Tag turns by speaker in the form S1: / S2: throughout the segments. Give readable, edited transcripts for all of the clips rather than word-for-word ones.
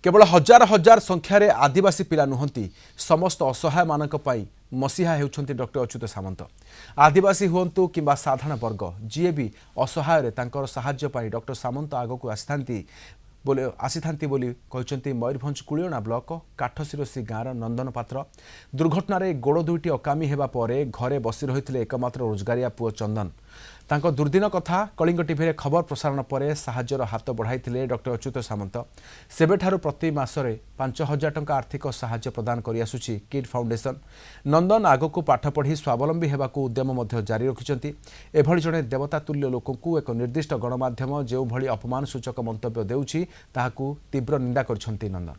S1: केवल हजार हजार संख्यार आदिवासी पिला नुहंती समस्त असहाय मानक पाई मसीहा हेउछंती डॉक्टर अच्युत सामंत। आदिवासी हुंतु किंबा साधारण वर्ग जीए भी असहाय तांकर सहाय्य पाई डॉक्टर सामंत आगक आसीथांती बोली कहते। मयूरभंज कुलियणा ब्लॉक काठशिरोसी गाँव नंदन पात्र दुर्घटन गोड़ दुईटी अकामी हेबा परे घरे बसी रही एकमात्र रोजगारिया पुओ चंदन। तांको दुर्दिन कथा कलिंग टीवी खबर प्रसारण पर साहाय्यर हाथ बढ़ाई डॉक्टर अच्युत सामंत। सेबेठारु प्रति मासरे 5,000 टंका आर्थिक सहाय्य प्रदान करि आसुछि किड फाउंडेशन। नंदन आगकू पाठ पढ़ी स्वावलंबी हेबाकू उद्यम मध्य जारी रखिछंती। एभଳି जणे देवता तुल्य लोकंकू एक निर्दिष्ट गणमाध्यम जो भଳି अपमान सूचक मंतव्य देउछि ताहाकू तीव्र निंदा करछंती नंदन।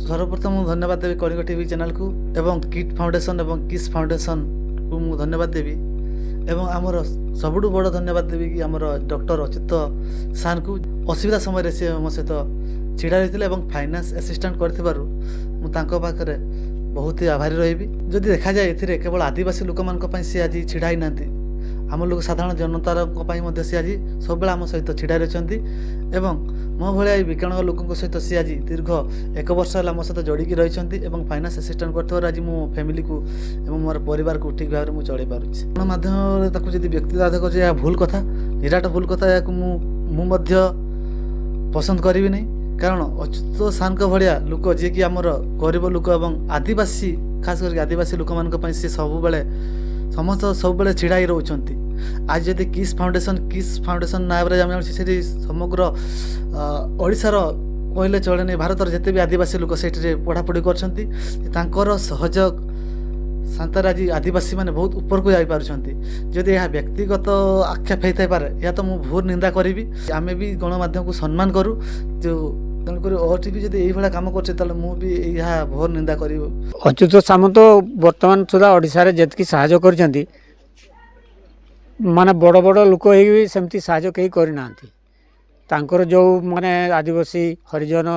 S2: सर्वप्रथम धन्यवाद देवी कलिंग टीवी चैनल को एवं किड फाउंडेशन एवं किस फाउंडेशन को मु धन्यवाद देवी एवं आमर सबुठु बड़ धन्यवाद देवी कि आमर डॉक्टर अच्युत सार को असुविधा समय से मो सहित छिड़ा रही और फाइनान्स असिस्टेंट कर बहुत ही आभारी रही। जदि देखा जाए ए केवल आदिवासी लोक मान सी आज छिड़ा ही ना आम लोग साधारण जनता सी आज सब आम सहित छिड़ा रही एवं मो भाया विकलांग लोकों सहित सी आज दीर्घ 1 वर्ष है मो सहित जोड़ी रही फाइनान्स असिस्टेंट कर आज मो फैमिली को मोर परिवार को ठीक भाव में चल पार्छ। गणमाध्यम जी व्यक्तिगत कर भूल कथा निराट भूल कथा या मुझे पसंद करी नहीं कारण अच्युत सार भाया लोक जी कि आमर गरीब लोक आदिवासी खास करके आदिवासी लोक मान सी सब समस्त सब छिड़ा ही रोचंती। आज जदि किस फाउंडेशन नाम से समग्र ओडिशार कहले चले नहीं भारत जिते भी आदिवासी लोक से पढ़ापढ़ी कर सहयोग शांतर आज आदिवासी माने बहुत ऊपर को जाई पारुछंती। जदि यह व्यक्तिगत आक्षेप होता पारे या तो मुझे भूर निंदा करी। आमे भी गणमाध्यम को सम्मान करूँ जो तेणुक ओटीवी जब ये कम कर भोर निंदा करी।
S3: अच्युत सामंत बर्तमान सुधा ओडिशा रे जेतकी सहायता करछंती माने बड़ बड़ लोक ही सेमती सहायता कहीं करना तांकर जो माने आदिवासी हरिजन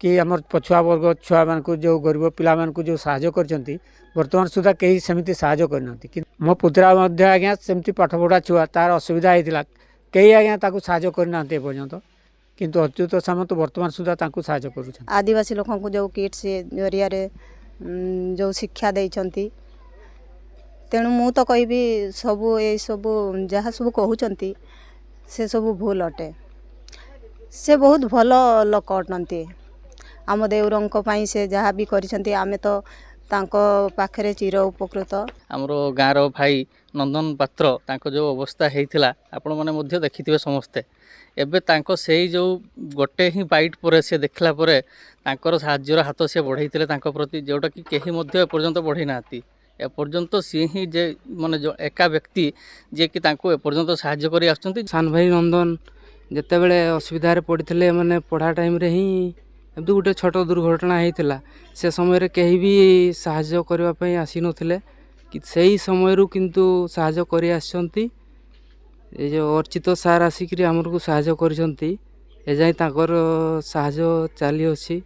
S3: कि आम पछुआ वर्ग छुआ मान जो गरीब पिला मान जो सहायता करछंती बर्तमान सुधा कहीं सेमती सहायता करना। मो पुत्रा आज्ञा सेमती पाठ पढ़ा छुआ तार असुविधा होता कई आज्ञा ताकू सहायता करना पर्यंत किंतु अच्युत सामंत वर्तमान सुधा ताकू सहायता करूँ।
S4: आदिवासी लोगों को जो किट्स जरिया जो शिक्षा देइछंती तेणु मु तो कहबी सबू ये सबू जहाँ सब कहते से सब भूल अटे। से बहुत भल लोक अटंती आम देउरंक से जहाँ भी करिसेंती आमे तो तांको पाखरे चिर उपकृत।
S5: आमर गाँव भाई नंदन पात्र तांको जो अवस्था होता आपण मैंने देखिथे समस्ते एबे तांको सेही जो गोटे ही बाइट पर से देखला परे तांकर साहाय्यर हाथ से बढ़ाई तांको प्रति जोटा कि कहीं मध्य एपर्यंत बढ़ई ना एपर्यंत सी ही जे माने जो एका व्यक्ति जे कि तांको एपर्यंत साहाय्य करी आछंती।
S6: सान भाई नंदन जिते बड़े असुविधा पड़ते माने पढ़ा टाइम रे ही एमती गोटे छोट दुर्घटना होता से समय कहीं भी साहाय्य करने आसी नथिले कि सही समय किंतु साहाय्य करी आछंती। ये जो अर्चित सार आसिक आमर को साहाय्य करिसंती एजाई ताकर साहाय्य चली अछि।